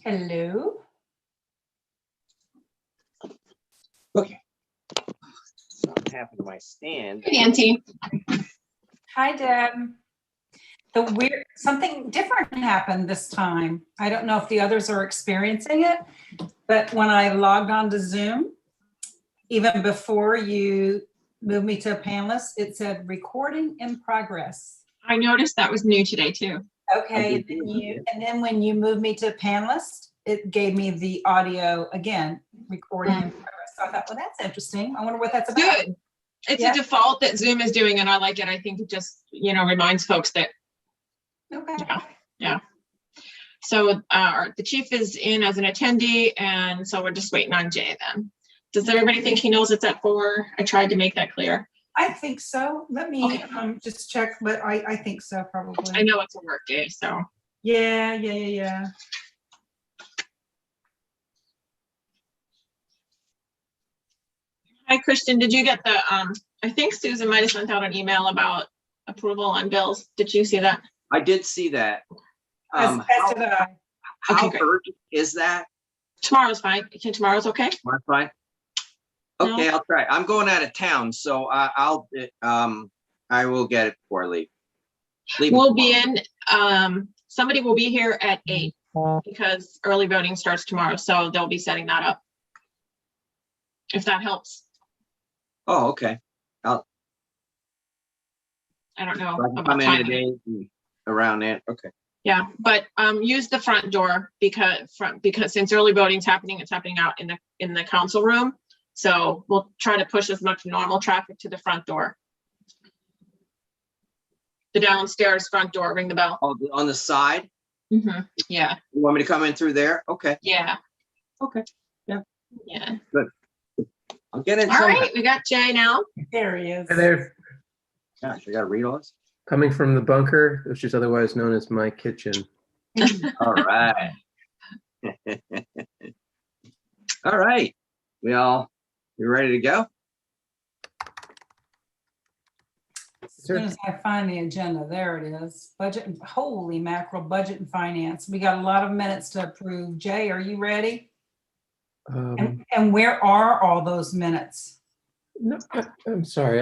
Hello. Okay. Something happened to my stand. Hey, Nancy. Hi, Deb. Something different happened this time. I don't know if the others are experiencing it, but when I logged on to Zoom, even before you moved me to a panelist, it said recording in progress. I noticed that was new today too. Okay, and then when you moved me to panelist, it gave me the audio again, recording in progress. So I thought, well, that's interesting. I wonder what that's about. Good. It's a default that Zoom is doing, and I like it. I think it just, reminds folks that. Okay. Yeah. So the chief is in as an attendee, and so we're just waiting on Jay then. Does everybody think he knows it's at 4? I tried to make that clear. I think so. Let me just check, but I think so, probably. I know it's a work day, so. Yeah. Hi, Christian. Did you get the, I think Susan might have sent out an email about approval on bills. Did you see that? I did see that. As did I. How Okay, urgent is that? Tomorrow's fine. Tomorrow's okay? Tomorrow's fine. Okay, I'll try. I'm going out of town, so I will get it before I leave. We'll be in, somebody will be here at 8 because early voting starts tomorrow, so they'll be setting that up. If that helps. Oh, okay. I don't know So I can about come in timing. today around that. Okay. Yeah, but use the front door because since early voting's happening, it's happening out in the council room. So we'll try to push as much normal traffic to the front door. The downstairs front door, ring the bell. Oh, on the side? Mm-hmm. Yeah. You want me to come in through there? Okay. Yeah. Okay. Yeah. Good. I'll get in. All right, we got Jay now. There he is. Hi there. Gosh, I gotta read all this. Coming from the bunker, which is otherwise known as my kitchen. All right. All right. You ready to go? As soon as I find the agenda, there it is. Budget, holy mackerel, budget and finance. We got a lot of minutes to approve. Jay, are you ready? And where are all those minutes? No, I'm sorry.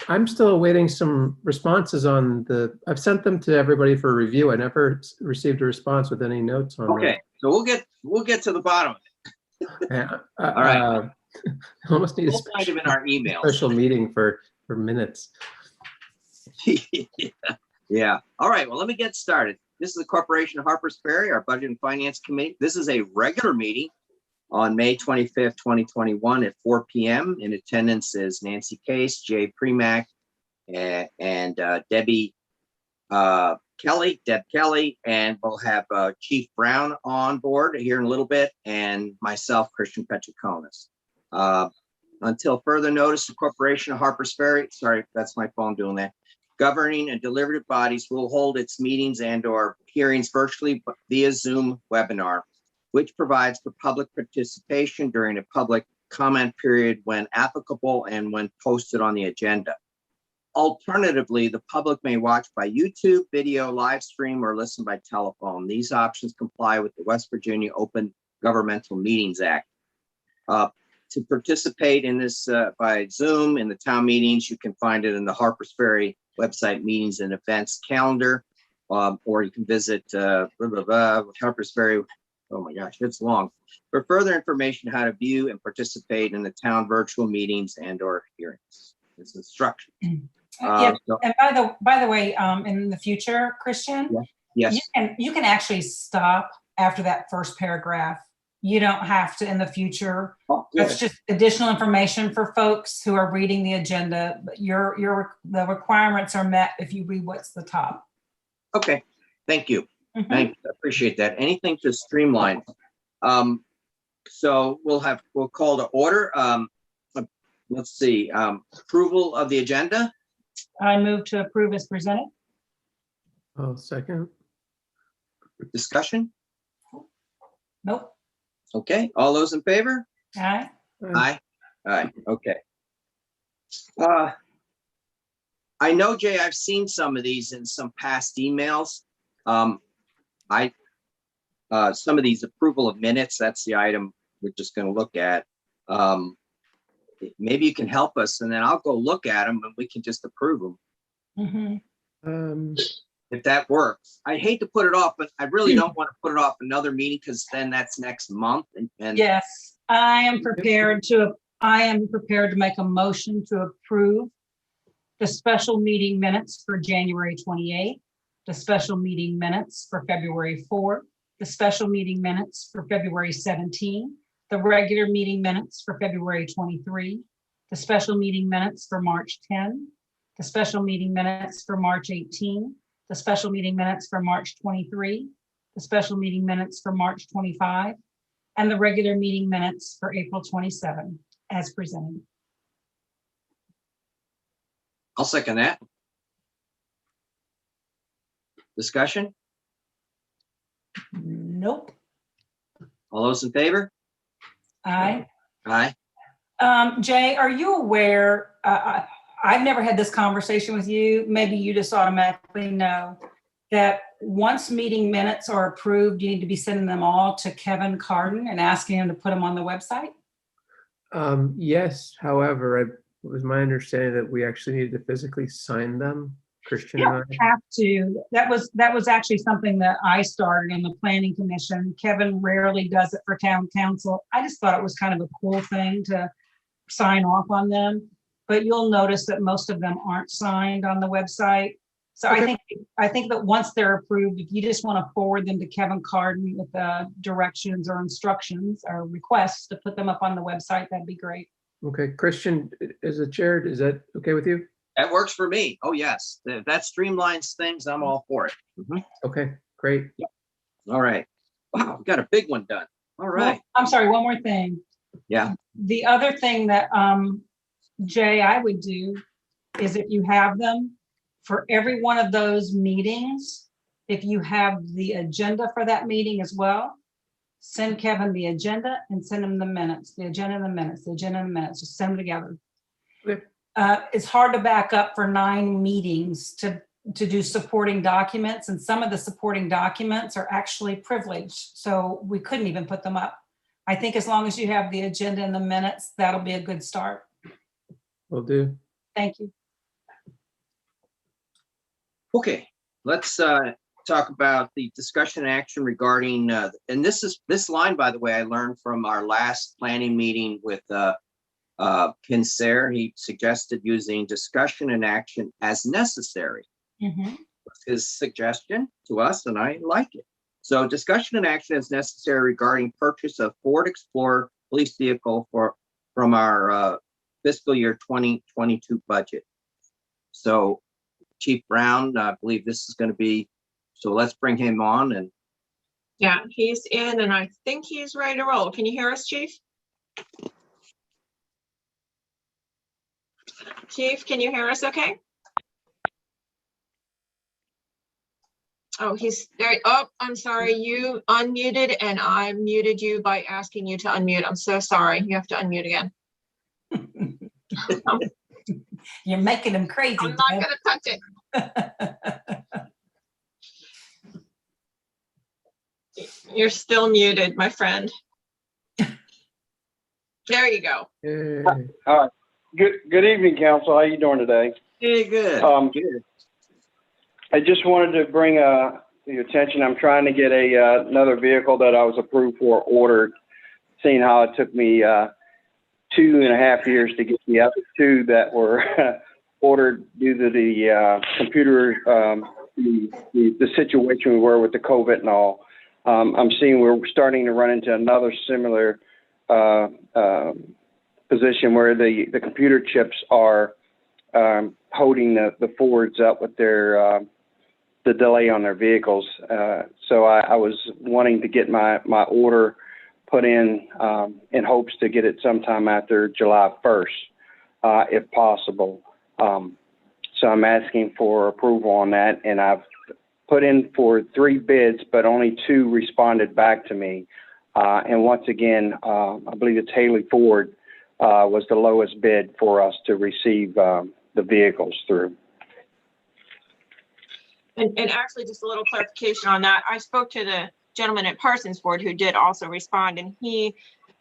I'm still awaiting some responses on I've sent them to everybody for review. I never received a response with any notes on Okay, so we'll get to the bottom of it. All right. I almost need We'll find them in our emails. special meeting for minutes. Yeah. All right. Well, let me get started. This is the Corporation of Harpers Ferry, our Budget and Finance Committee. This is a regular meeting on May 25th, 2021 at 4 p.m. In attendance is Nancy Case, Jay Premack, and Debbie Deb Kelly, and we'll have Chief Brown on board here in a little bit, and myself, Christian Petriconis. Until further notice, the Corporation of Harpers Ferry, sorry, that's my phone doing that, governing and deliberative bodies will hold its meetings and/or hearings virtually via Zoom webinar, which provides for public participation during a public comment period when applicable and when posted on the agenda. Alternatively, the public may watch by YouTube, video, live stream, or listen by telephone. These options comply with the West Virginia Open Governmental Meetings Act. To participate in this by Zoom in the town meetings, you can find it in the Harpers Ferry website meetings and events calendar, or you can visit Harpers Ferry. Oh my gosh, it's long. For further information, how to view and participate in the town virtual meetings and/or hearings. This instruction. Yeah, and by the way, in the future, Christian, yes, you can actually stop after that first paragraph. You don't have to in the future. Oh, that's just additional information for folks who are reading the agenda. But the requirements are met if you read what's the top. Okay, thank you. Thank you. I appreciate that. Anything to streamline. So we'll call to order. Let's see. Approval of the agenda. I move to approve as presented. Oh, second. Discussion. Nope. Okay, all those in favor? Aye. Aye. Okay. I know, Jay, I've seen some of these in some past emails. I some of these approval of minutes, that's the item we're just going to look at. Maybe you can help us, and then I'll go look at them and we can just approve them. Mhm. If that works. I hate to put it off, but I really don't want to put it off another meeting because then that's next month. And Yes, I am prepared to make a motion to approve the special meeting minutes for January 28th, the special meeting minutes for February 4th, the special meeting minutes for February 17th, the regular meeting minutes for February 23, the special meeting minutes for March 10, the special meeting minutes for March 18, the special meeting minutes for March 23, the special meeting minutes for March 25, and the regular meeting minutes for April 27, as presented. I'll second that. Discussion? Nope. All those in favor? Aye. Aye. Jay, are you aware, I've never had this conversation with you, maybe you just automatically know, that once meeting minutes are approved, you need to be sending them all to Kevin Carden and asking him to put them on the website? Yes, however, it was my understanding that we actually needed to physically sign them, Christian and I. Have to. That was actually something that I started in the planning commission. Kevin rarely does it for town council. I just thought it was kind of a cool thing to sign off on them, but you'll notice that most of them aren't signed on the website. So Okay. I think that once they're approved, if you just want to forward them to Kevin Carden with the directions or instructions or requests to put them up on the website, that'd be great. Okay, Christian, as a chair, is that okay with you? That works for me. Oh, yes. If that streamlines things, I'm all for it. Mhm. Okay, great. All right. Wow, we got a big one done. All right. Well, I'm sorry, one more thing. Yeah. The other thing that, Jay, I would do is if you have them, for every one of those meetings, if you have the agenda for that meeting as well, send Kevin the agenda and send him the minutes, the agenda and the minutes, the agenda and the minutes, just send them together. Okay. It's hard to back up for 9 meetings to do supporting documents, and some of the supporting documents are actually privileged, so we couldn't even put them up. I think as long as you have the agenda and the minutes, that'll be a good start. Will do. Thank you. Okay, let's talk about the discussion and action regarding, and this line, by the way, I learned from our last planning meeting with Ken Sayre. He suggested using discussion and action as necessary. Mhm. Was his suggestion to us, and I like it. So discussion and action as necessary regarding purchase of Ford Explorer police vehicle from our fiscal year 2022 budget. So Chief Brown, I believe this is going to be, so let's bring him on. And Yeah, he's in and I think he's ready to roll. Can you hear us, Chief? Chief, can you hear us okay? Oh, he's there. Oh, I'm sorry. You unmuted and I muted you by asking you to unmute. I'm so sorry. You have to unmute again. You're making them crazy. I'm not going to touch it. You're still muted, my friend. There you go. Yay. All right. Good evening, council. How you doing today? hey, good. Good. I just wanted to bring your attention. I'm trying to get another vehicle that I was approved for ordered, seeing how it took me 2.5 years to get the other 2 that were ordered due to the computer, the situation we were with the COVID and all. I'm seeing we're starting to run into another similar position where the computer chips are holding the Fords up with their the delay on their vehicles. So I was wanting to get my order put in hopes to get it sometime after July 1st, if possible. So I'm asking for approval on that, and I've put in for 3 bids, but only 2 responded back to me. And once again, I believe it's Haley Ford was the lowest bid for us to receive the vehicles through. And actually, just a little clarification on that. I spoke to the gentleman at Parsons Ford who did also respond, and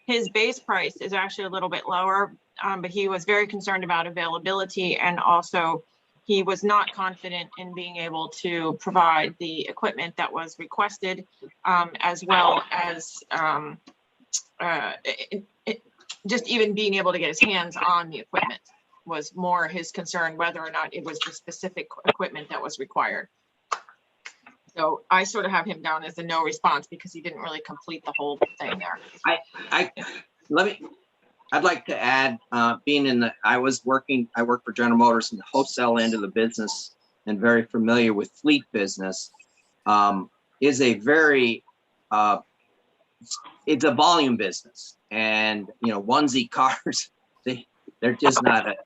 his base price is actually a little bit lower, but he was very concerned about availability, and also he was not confident in being able to provide the equipment that was requested, as well as just even being able to get his hands on the equipment was more his concern, whether or not it was the specific equipment that was required. So I sort of have him down as a no response because he didn't really complete the whole thing there. I'd like to add, I worked for General Motors in the wholesale end of the business and very familiar with fleet business, is a very, it's a volume business, and, onesie cars, they're just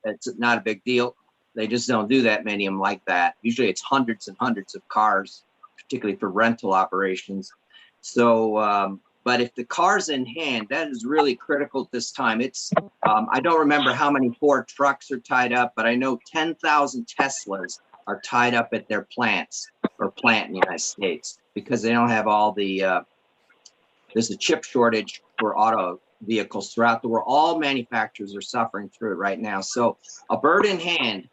it's not a big deal. They just don't do that many of them like that. Usually it's hundreds and hundreds of cars, particularly for rental operations. So, but if the car's in hand, that is really critical at this time. It's, I don't remember how many Ford trucks are tied up, but I know 10,000 Teslas are tied up at their plants or plant in the United States because they don't have all the, there's a chip shortage for auto vehicles throughout the world. All manufacturers are suffering through it right now. So a bird in hand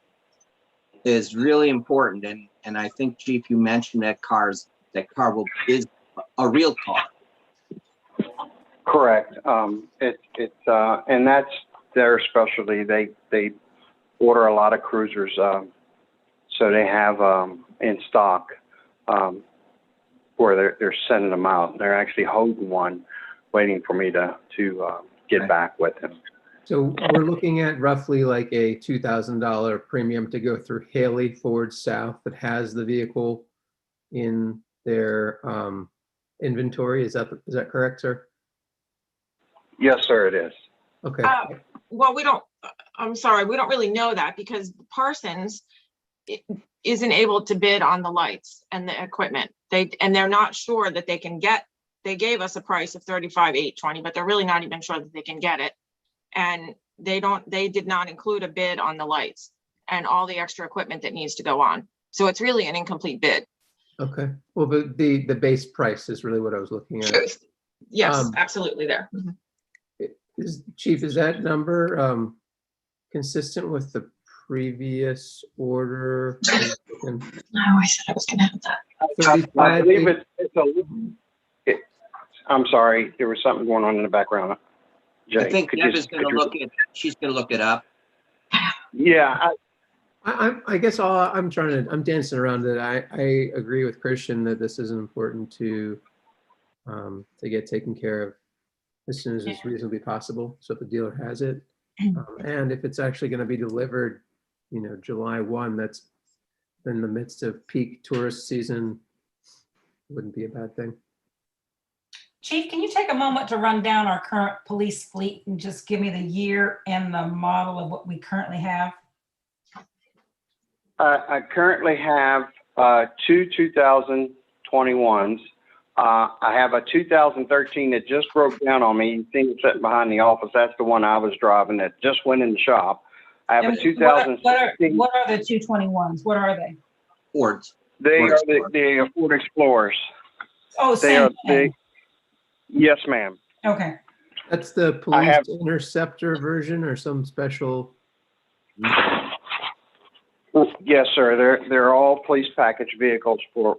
is really important. And I think, Chief, you mentioned that car is a real car. Correct. And that's their specialty. They order a lot of cruisers, so they have in stock where they're sending them out. They're actually holding one, waiting for me to get back with him. So we're looking at roughly like a $2,000 premium to go through Haley Ford South that has the vehicle in their inventory. Is that correct, sir? Yes, sir, it is. Okay. Well, I'm sorry, we don't really know that because Parsons isn't able to bid on the lights and the equipment. They're not sure that they can get, they gave us a price of $35,820, but they're really not even sure that they can get it. And they did not include a bid on the lights and all the extra equipment that needs to go on. So it's really an incomplete bid. Okay. Well, the base price is really what I was looking at. Yes, absolutely there. Chief, is that number consistent with the previous order? I always said I was gonna have that. I believe I'm sorry, there was something going on in the background. Jay, I think Deb is going to she's going to look it up. Yeah. I guess I'm dancing around it. I agree with Christian that this is important to get taken care of as soon as it's reasonably possible. So if the dealer has it, and if it's actually going to be delivered, July 1, that's in the midst of peak tourist season, wouldn't be a bad thing. Chief, can you take a moment to run down our current police fleet and just give me the year and the model of what we currently have? I currently have two 2021s. I have a 2013 that just broke down on me. You think it's sitting behind the office. That's the one I was driving that just went in the shop. I have a 2016. What are the 221s? What are they? Fords. They are the Ford Explorers. Oh, same thing. Yes, ma'am. Okay. That's the police interceptor version or some special? Yes, sir. They're all police package vehicles to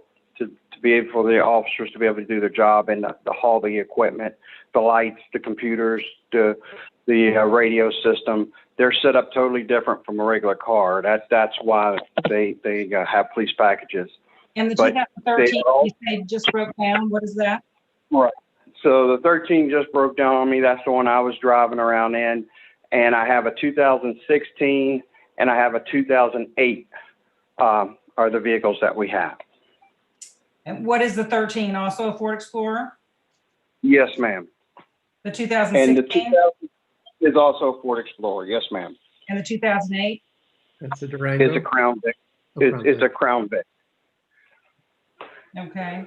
be able for the officers to be able to do their job and to haul the equipment, the lights, the computers, the radio system. They're set up totally different from a regular car. That's why they have police packages. And the 2013 you say just broke down. What is that? Right. So the 13 just broke down on me. That's the one I was driving around in. And I have a 2016 and I have a 2008 are the vehicles that we have. And what is the 13? Also a Ford Explorer? Yes, ma'am. The 2016? And the 2000 is also a Ford Explorer. Yes, ma'am. And the 2008? That's a Durango? It's a Crown Vic. It's a Crown Vic. Okay.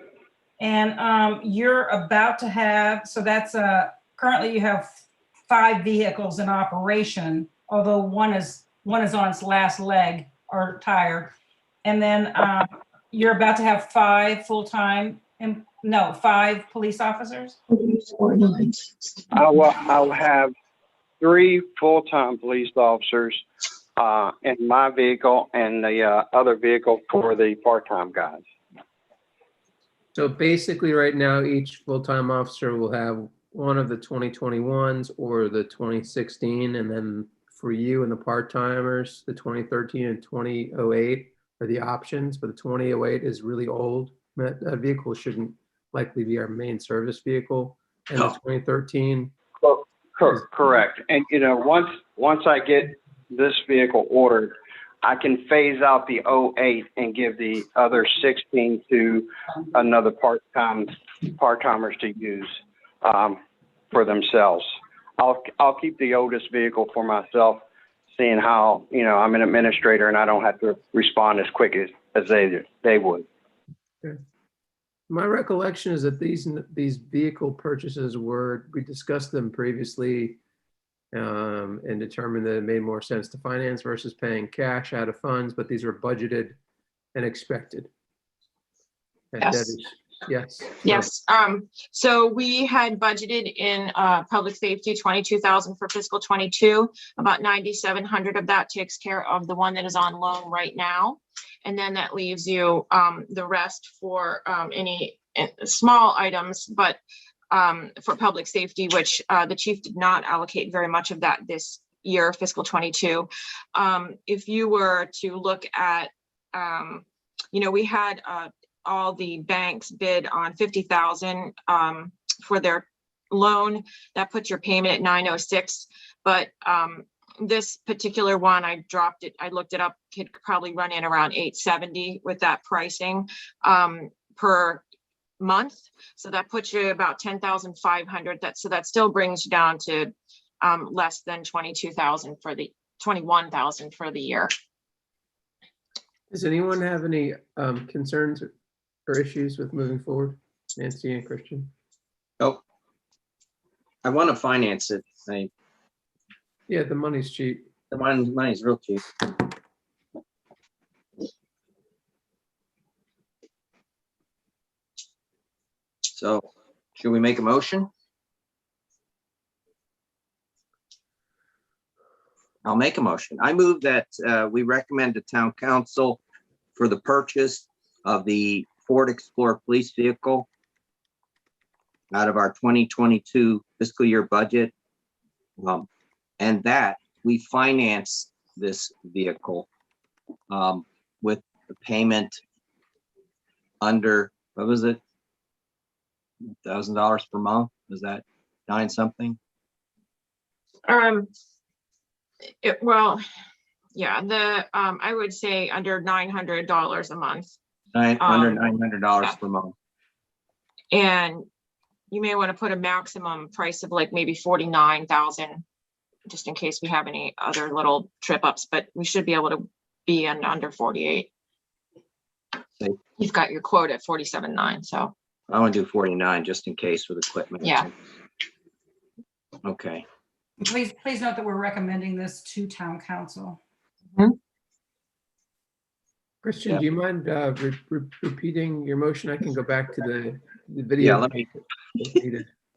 And you're about to have, so that's currently you have 5 vehicles in operation, although one is on its last leg or tire. And then you're about to have 5 full-time no, 5 police officers? I'll have 3 full-time police officers in my vehicle and the other vehicle for the part-time guys. So basically, right now, each full-time officer will have one of the 2021s or the 2016, and then for you and the part-timers, the 2013 and 2008 are the options, but the 2008 is really old. That vehicle shouldn't likely be our main service vehicle. And the No. 2013, Correct. And, you know, once I get this vehicle ordered, I can phase out the 08 and give the other 16 to another part-timers to use for themselves. I'll keep the oldest vehicle for myself, seeing how, you know, I'm an administrator and I don't have to respond as quick as they would. okay. My recollection is that these vehicle purchases we discussed them previously and determined that it made more sense to finance versus paying cash out of funds, but these were budgeted and expected. And Yes. Debbie, yes. Yes, so we had budgeted in public safety 22,000 for fiscal 22. About 9,700 of that takes care of the one that is on loan right now. And then that leaves you the rest for any small items, but for public safety, which the chief did not allocate very much of that this year, fiscal 22. If you were to look at, you know, we had all the banks bid on 50,000 for their loan. That puts your payment at 906. But this particular one, I dropped it. I looked it up. Could probably run in around 870 with that pricing per month. So that puts you about 10,500. So that still brings you down to less than 22,000 for the 21,000 for the year. Does anyone have any concerns or issues with moving forward? Nancy and Christian? Oh, I want to finance it. Yeah, the money's cheap. The money's real cheap. So should we make a motion? I'll make a motion. I move that we recommend to town council for the purchase of the Ford Explorer police vehicle out of our 2022 fiscal year budget. And that we finance this vehicle with the payment under, what was it? $1,000 per month? Was that 9 something? Well, yeah, I would say under $900 a month. Under $900 per month. And you may want to put a maximum price of like maybe 49,000, just in case we have any other little trip ups, but we should be able to be under 48. Okay. You've got your quote at 47.9, so. I want to do 49 just in case with equipment. Yeah. Okay. Please note that we're recommending this to town council. Christian, Yeah. do you mind repeating your motion? I can go back to the video. Yeah, let me.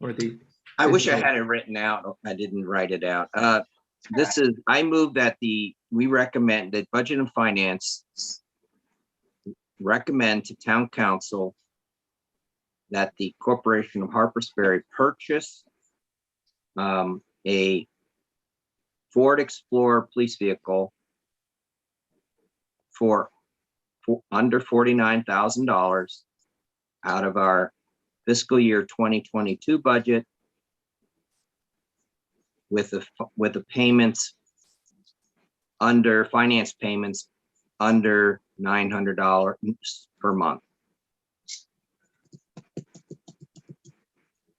Or the. I wish I had it written out. I didn't write it out. I move that we recommend that Budget and Finance recommend to town council that the Corporation of Harpers Ferry purchase a Ford Explorer police vehicle for under $49,000 out of our fiscal year 2022 budget with the payments under finance payments under $900 per month.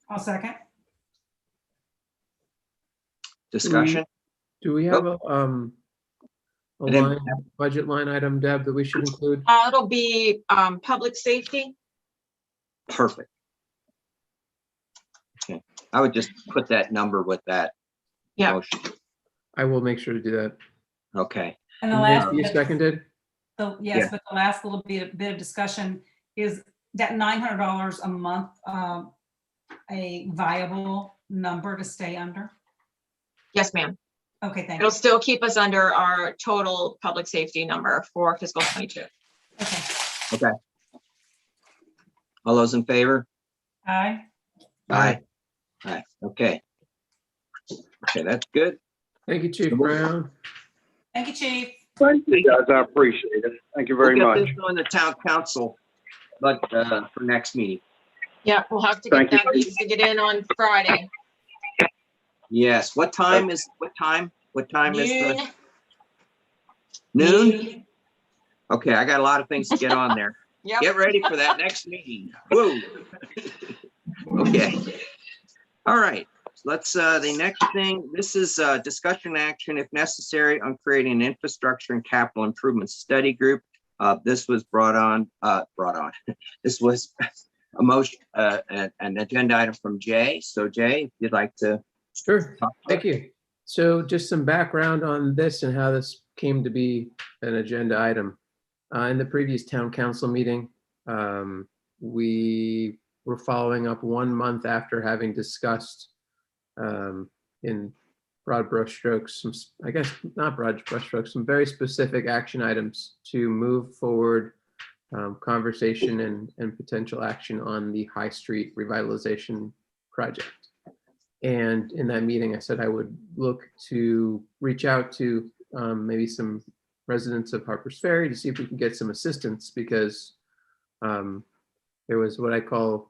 I'll second. Discussion? Do we have a didn't- budget line item, Deb, that we should include? It'll be public safety. Perfect. Okay, I would just put that number with that. Yeah. Motion. I will make sure to do that. Okay, And the last, You seconded? yes, Yeah. but the last little bit of discussion is that $900 a month a viable number to stay under? Yes, ma'am. Okay, thank you. It'll still keep us under our total public safety number for fiscal 22. Okay. All those in favor? Aye. Aye. Aye, okay. Okay, that's good. Thank you, Chief Brown. Thank you, Chief. Thank you, guys. I appreciate it. Thank you very We'll much. get this on the town council, but for next meeting. Yeah, we'll have to get Thank you. that, needs to get in on Friday. Yes, what time is the Noon. noon? Okay, I got a lot of things to get on there. Yep. Get ready for that next meeting. Woo. Okay. All right. Let's, the next thing, this is discussion action, if necessary, on creating an infrastructure and capital improvement study group. This was brought on. This was a motion, an agenda item from Jay. So Jay, if you'd like to. Sure, thank you. So just some background on this and how this came to be an agenda item. In the previous town council meeting, we were following up 1 month after having discussed in broad brushstrokes, some, I guess not broad brushstrokes, some very specific action items to move forward conversation and potential action on the High Street revitalization project. And in that meeting, I said I would look to reach out to maybe some residents of Harpers Ferry to see if we can get some assistance, because there was what I call,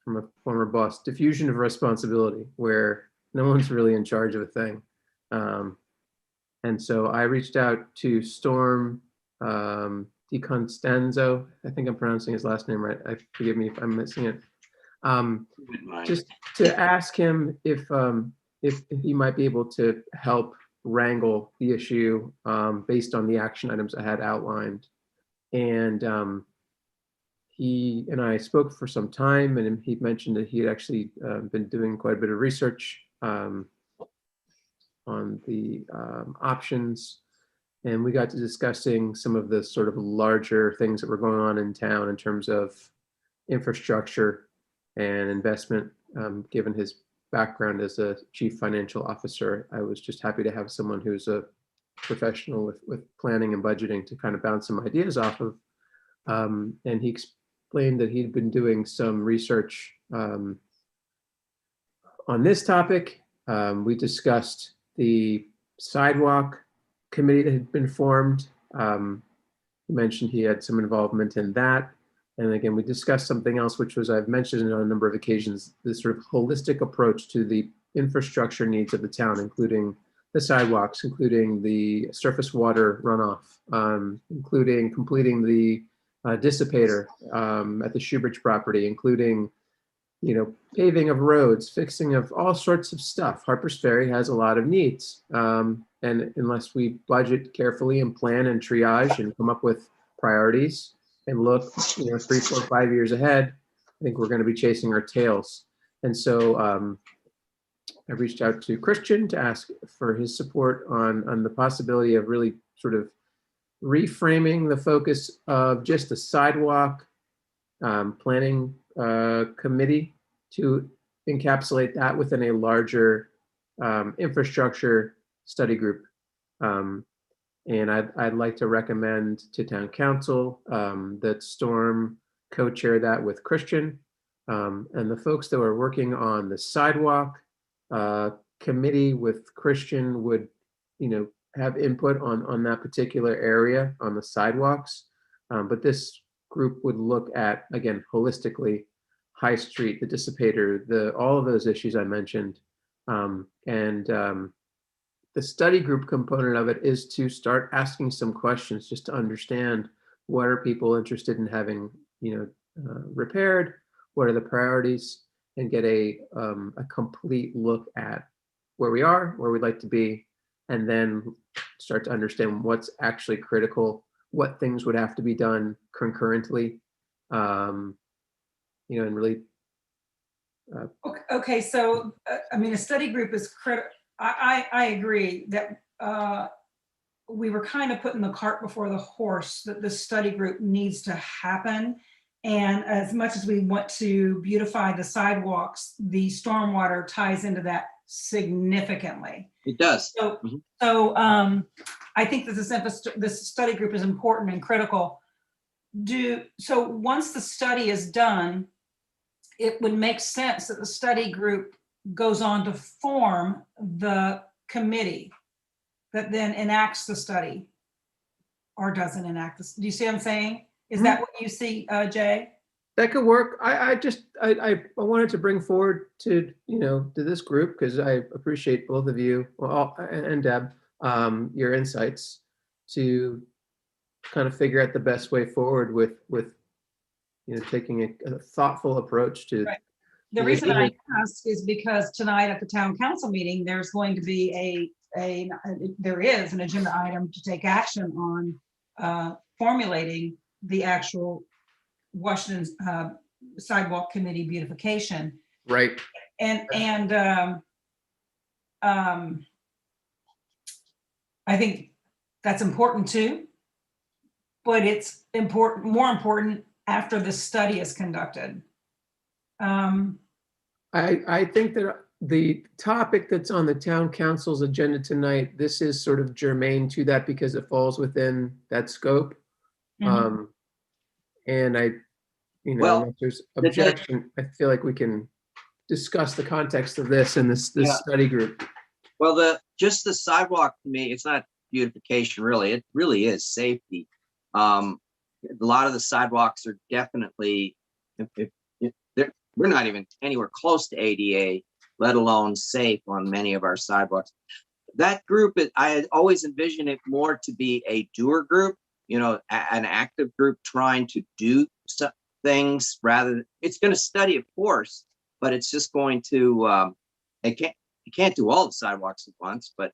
from a former boss, diffusion of responsibility, where no one's really in charge of a thing. And so I reached out to Storm DiConstanzo. I think I'm pronouncing his last name right. Forgive me if I'm missing it. Just to ask him if he might be able to help wrangle the issue based on the action items I had outlined. And he and I spoke for some time, and he mentioned that he had actually been doing quite a bit of research on the options. And we got to discussing some of the sort of larger things that were going on in town in terms of infrastructure and investment. Given his background as a chief financial officer, I was just happy to have someone who's a professional with planning and budgeting to kind of bounce some ideas off of. And he explained that he'd been doing some research on this topic. We discussed the sidewalk committee that had been formed. He mentioned he had some involvement in that. And again, we discussed something else, which was, I've mentioned on a number of occasions, this sort of holistic approach to the infrastructure needs of the town, including the sidewalks, including the surface water runoff, including completing the dissipator at the Shoebridge property, including, paving of roads, fixing of all sorts of stuff. Harpers Ferry has a lot of needs. And unless we budget carefully and plan and triage and come up with priorities and look, 3, 4, 5 years ahead, I think we're going to be chasing our tails. And so I reached out to Christian to ask for his support on the possibility of really sort of reframing the focus of just the sidewalk planning committee to encapsulate that within a larger infrastructure study group. And I'd like to recommend to town council that Storm co-chair that with Christian. And the folks that were working on the sidewalk committee with Christian would, have input on that particular area on the sidewalks. But this group would look at, again, holistically, High Street, the dissipator, all of those issues I mentioned. The study group component of it is to start asking some questions just to understand what are people interested in having, repaired, what are the priorities, and get a complete look at where we are, where we'd like to be, and then start to understand what's actually critical, what things would have to be done concurrently, and really. Okay, so, a study group is critical. I agree that we were kind of putting the cart before the horse, that the study group needs to happen. And as much as we want to beautify the sidewalks, the stormwater ties into that significantly. It does. So, Mhm. I think that this study group is important and critical. So once the study is done, it would make sense that the study group goes on to form the committee that then enacts the study or doesn't enact this. Do you see what I'm saying? Is that what you see, Jay? That could work. I wanted to bring forward to this group, because I appreciate both of you, and Deb, your insights to kind of figure out the best way forward with taking a thoughtful approach to. Right. The reason I ask is because tonight at the town council meeting, there's going to be there is an agenda item to take action on formulating the actual Washington's sidewalk committee beautification. Right. And I think that's important too, but it's more important after the study is conducted. I think that the topic that's on the town council's agenda tonight, this is sort of germane to that because it falls within that scope. Mhm. And Well, if there's objection, I feel like we can discuss the context of this in this Yeah. study group. Well, just the sidewalk to me, it's not beautification really. It really is safety. A lot of the sidewalks are definitely, we're not even anywhere close to ADA, let alone safe on many of our sidewalks. That group, I had always envisioned it more to be a doer group, an active group trying to do some things it's going to study, of course, but it's just going to, it can't do all the sidewalks at once, but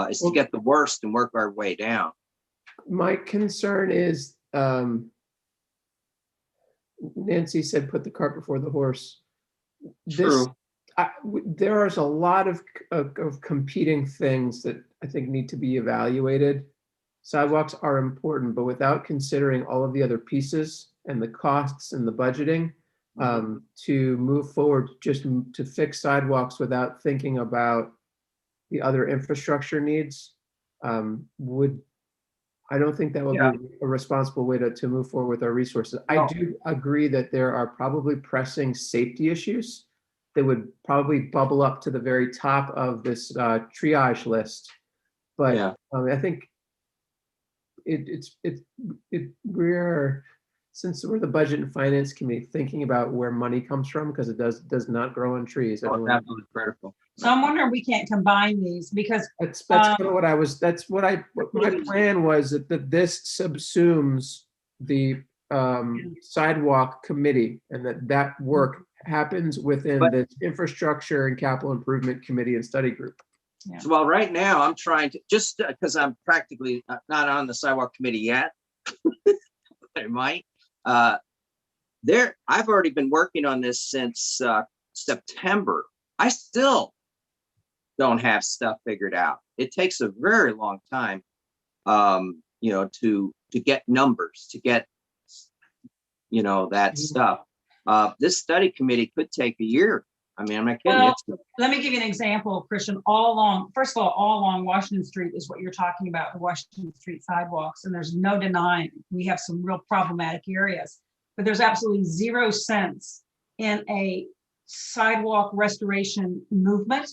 it's to get the worst and work our way down. My concern is, Nancy said, put the cart before the horse. True. There is a lot of competing things that I think need to be evaluated. Sidewalks are important, but without considering all of the other pieces and the costs and the budgeting, to move forward just to fix sidewalks without thinking about the other infrastructure needs, I don't think that would be a responsible way to move forward with our resources. I do agree that there are probably pressing safety issues that would probably bubble up to the very top of this triage list. But I think since we're the budget and finance committee, thinking about where money comes from, because it does not grow on trees. Absolutely critical. So I'm wondering we can't combine these because that's kind of what I was. My plan was that this subsumes the sidewalk committee, and that work happens within the infrastructure and capital improvement committee and study group. Yeah. So, well, right now I'm trying to, just because I'm practically not on the sidewalk committee yet, I might. I've already been working on this since September. I still don't have stuff figured out. It takes a very long time, to get numbers, to get, that stuff. This study committee could take a year. I mean, I'm not kidding. Well, let me give you an example, Christian. All along Washington Street is what you're talking about, the Washington Street sidewalks, and there's no denying we have some real problematic areas, but there's absolutely zero sense in a sidewalk restoration movement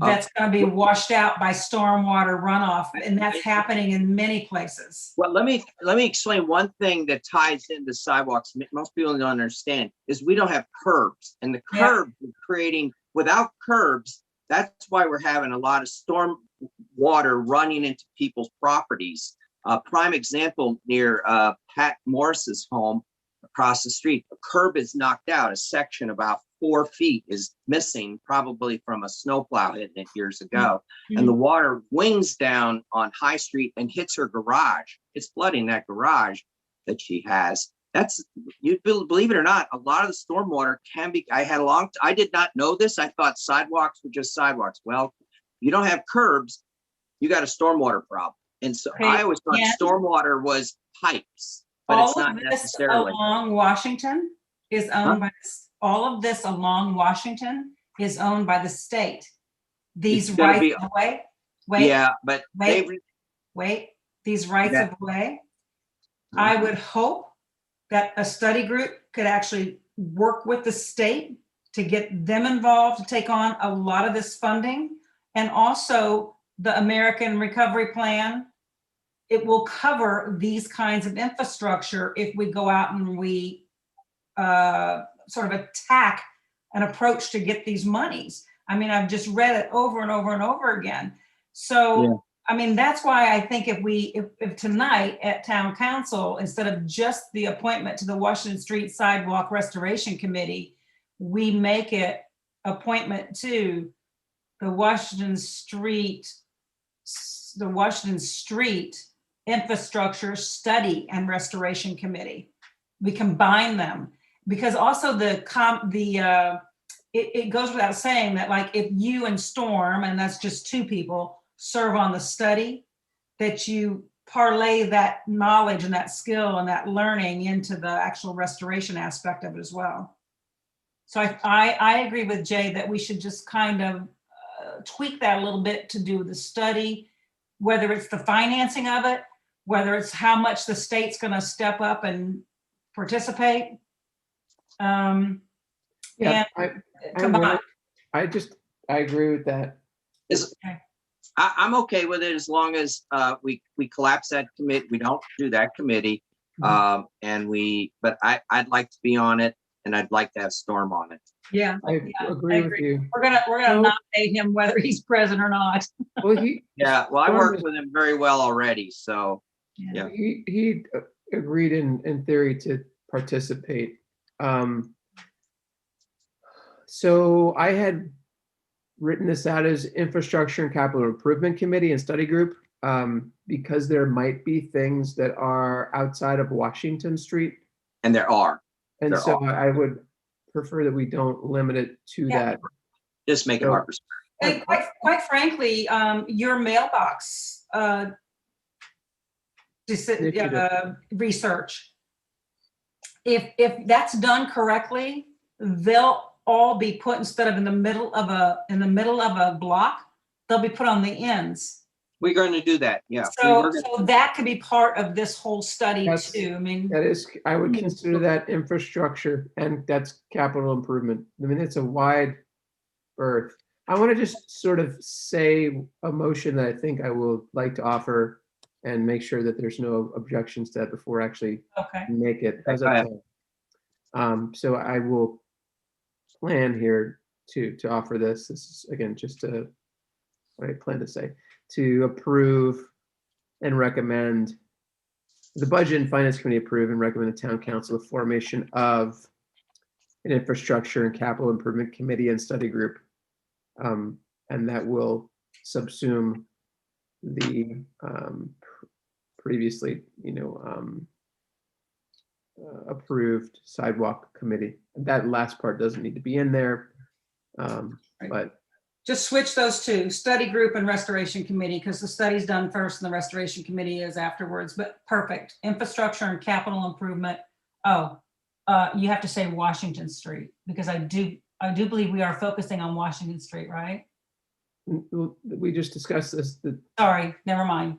that's going to be washed out by stormwater runoff, and that's happening in many places. Well, let me explain one thing that ties into sidewalks. Most people don't understand is we don't have curbs, and the curbs are creating, without curbs, that's why we're having a lot of storm water running into people's properties. Prime example near Pat Morris's home across the street, a curb is knocked out. A section about 4 feet is missing, probably from a snowplow hitting it years ago. Mm-hmm. And the water wings down on High Street and hits her garage. It's flooding that garage that she has. You believe it or not, a lot of the stormwater can be, I did not know this. I thought sidewalks were just sidewalks. Well, you don't have curbs, you got a stormwater problem. And so I always thought stormwater was pipes. but All it's not of this necessarily. along Washington is owned by, all of this along Washington is owned by the state. These It's gonna rights be- of way, wait, Yeah, but they, wait, these rights Yeah. of way, I would hope that a study group could actually work with the state to get them involved, to take on a lot of this funding. And also the American Recovery Plan, it will cover these kinds of infrastructure if we go out and we sort of attack an approach to get these monies. I mean, I've just read it over and over and over again. So, Yeah. I mean, that's why I think if tonight at town council, instead of just the appointment to the Washington Street Sidewalk Restoration Committee, we make it appointment to the Washington Street Infrastructure Study and Restoration Committee. We combine them because also it goes without saying that, like, if you and Storm, and that's just two people, serve on the study, that you parlay that knowledge and that skill and that learning into the actual restoration aspect of it as well. So I agree with Jay that we should just kind of tweak that a little bit to do the study, whether it's the financing of it, whether it's how much the state's going to step up and participate. Yeah, And combine. I agree with that. I'm okay with it as long as we collapse that committee. We don't do that committee. But I'd like to be on it, and I'd like to have Storm on it. Yeah, I agree with you. we're gonna So- nominate him whether he's present or not. Well, Yeah, well, I Storm worked is- with him very well already, so Yeah. he agreed in theory to participate. So I had written this out as Infrastructure and Capital Improvement Committee and Study Group, because there might be things that are outside of Washington Street. and there are. And There so I would prefer that we don't limit it to Yeah. that. Just make it So- Harper's. And quite frankly, your mailbox research, if that's done correctly, they'll all be put, instead of in the middle of a block, they'll be put on the ends. We're going to do that, yeah. So that could be part of this whole study That's- too. I mean, That is, I would consider that infrastructure, and that's capital improvement. I mean, it's a wide berth. I want to just sort of say a motion that I think I will like to offer and make sure that there's no objections to that before I actually okay. make it. How's Go that ahead. sound? So I will plan here to offer this. This is, again, just what I plan to say, to approve and recommend the Budget and Finance Committee approve and recommend the Town Council the formation of an Infrastructure and Capital Improvement Committee and Study Group. And that will subsume the previously, approved sidewalk committee. That last part doesn't need to be in there. But Just switch those two, study group and restoration committee, because the study's done first and the restoration committee is afterwards, but perfect. Infrastructure and capital improvement. Oh, you have to say Washington Street, because I do believe we are focusing on Washington Street, right? we just discussed this, Sorry, never mind.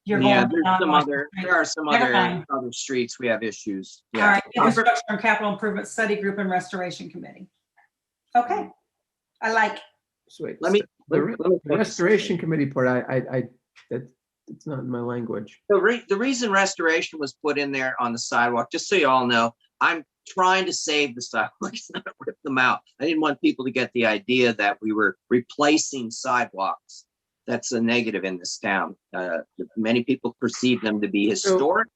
You're Yeah, going beyond Washington Street. there are some Never mind. other streets we have issues. All Yeah. right, infrastructure and capital improvement study group and restoration committee. Okay, I like. so wait, Let me- the restoration committee part, it's not in my language. The reason restoration was put in there on the sidewalk, just so you all know, I'm trying to save the sidewalks, not rip them out. I didn't want people to get the idea that we were replacing sidewalks. That's a negative in this town. Many people perceive them to be historic.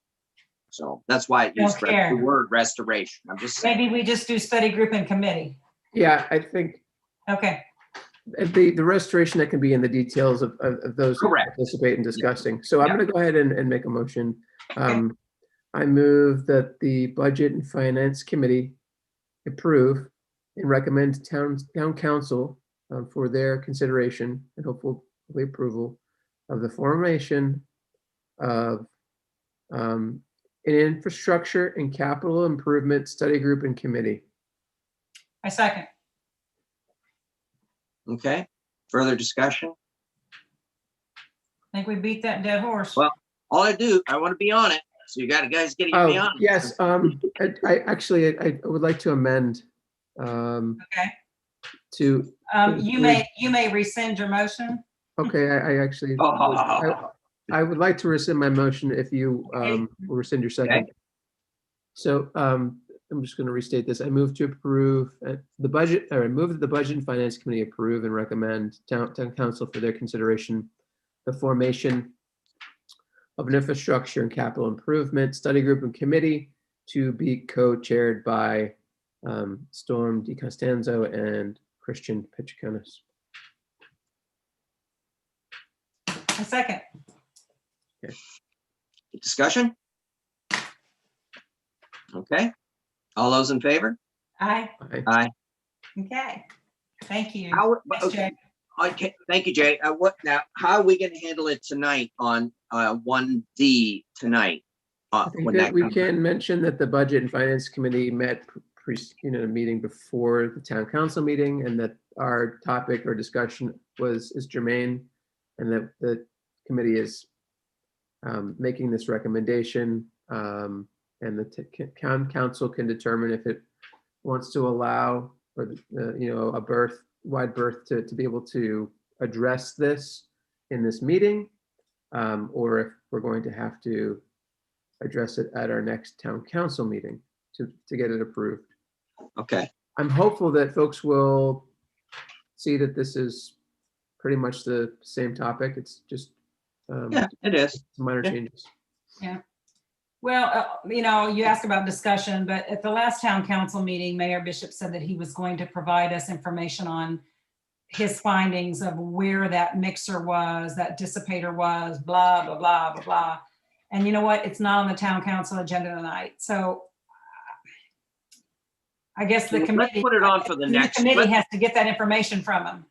So that's why I used Don't care. the word restoration. I'm just saying. Maybe we just do study group and committee. Yeah, I think Okay, the restoration, that can be in the details of those who Correct. participate in discussing. So I'm Yeah. going to go ahead and make a motion. I move that the Budget and Finance Committee approve and recommend town council for their consideration and hopefully approval of the formation of an infrastructure and capital improvement study group and committee. I second. Okay, further discussion? I think we beat that dead horse. Well, all I want to be on it. So you got to guys get me Oh, on it. yes, I actually, I would like to amend Okay. to, You may rescind your motion. okay, I actually, I would like to rescind my motion if you will rescind your second. Okay. So I'm just going to restate this. I move to approve the budget, or I move that the Budget and Finance Committee approve and recommend town council for their consideration the formation of an infrastructure and capital improvement study group and committee to be co-chaired by Storm DiCostanzo and Christian Pichiconis. A second. Discussion? Okay. All those in favor? Aye. Aye. Okay. Thank you. Okay. Jay. Okay, thank you, Jay. What now? How are we going to handle it tonight on 1D tonight? I think when that that we comes can mention that the Budget and Finance Committee met a meeting before the town council meeting, and that our topic or discussion is germane, and that the committee is making this recommendation, and the town council can determine if it wants to allow for a wide berth to be able to address this in this meeting, or if we're going to have to address it at our next town council meeting to get it approved. Okay. I'm hopeful that folks will see that this is pretty much the same topic. It's just Yeah, it is. minor Yeah. changes. Yeah. Well, you asked about discussion, but at the last town council meeting, Mayor Bishop said that he was going to provide us information on his findings of where that mixer was, that dissipator was, blah, blah, blah, blah, blah. And you know what? It's not on the town council agenda tonight. So I guess the Let's committee. put it on for the next. The committee has to get that information from him.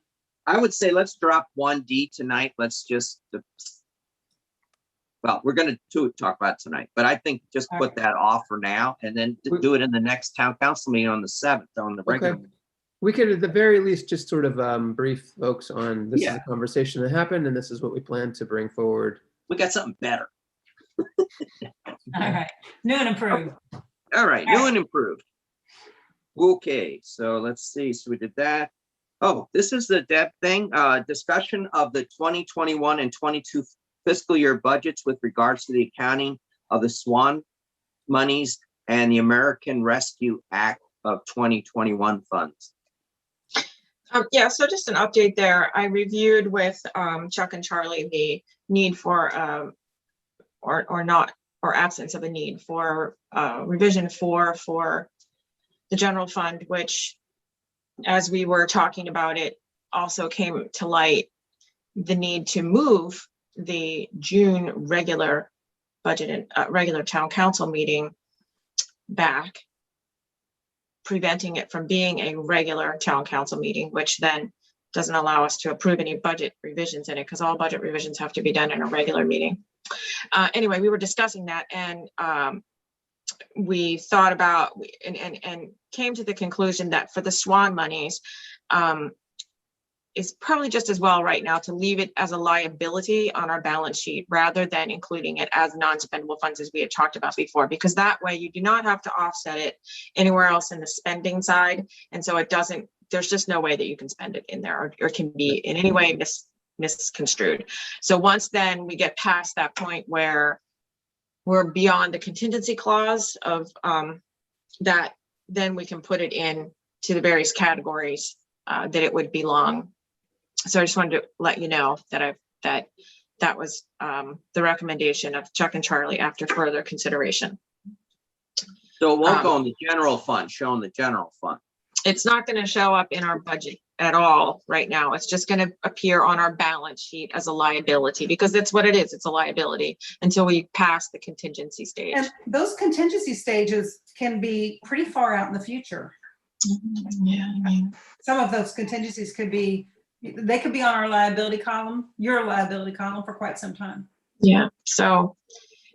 I would say let's drop 1D tonight. Let's just, well, we're going to talk about it tonight, but I think just put that off for now and then do it in the next town council meeting on the 7th on the regular. Okay. We could at the very least just sort of brief folks on this is a conversation that happened and this is what we plan to bring forward. We got something better. All right. New and improved. All right. New and improved. Okay. So let's see. So we did that. Oh, this is the Deb thing. Discussion of the 2021 and 22 fiscal year budgets with regards to the accounting of the SWAN monies and the American Rescue Act of 2021 funds. Yeah, so just an update there. I reviewed with Chuck and Charlie the need for or absence of a need for revision for the general fund, which, as we were talking about it, also came to light the need to move the June regular budget and regular town council meeting back, preventing it from being a regular town council meeting, which then doesn't allow us to approve any budget revisions in it because all budget revisions have to be done in a regular meeting. Anyway, we were discussing that and we thought about and came to the conclusion that for the SWAN monies, it's probably just as well right now to leave it as a liability on our balance sheet rather than including it as non-spendable funds as we had talked about before, because that way you do not have to offset it anywhere else in the spending side. And so it doesn't, there's just no way that you can spend it in there or can be in any way misconstrued. So once then we get past that point where we're beyond the contingency clause of that, then we can put it in to the various categories that it would belong. So I just wanted to let you know that that was the recommendation of Chuck and Charlie after further consideration. So it won't go in the general fund, show in the general fund. It's not going to show up in our budget at all right now. It's just going to appear on our balance sheet as a liability because that's what it is. It's a liability until we pass the contingency stage. And those contingency stages can be pretty far out in the future. Yeah, I mean, Some of those contingencies could be on our liability column, your liability column for quite some time. yeah. So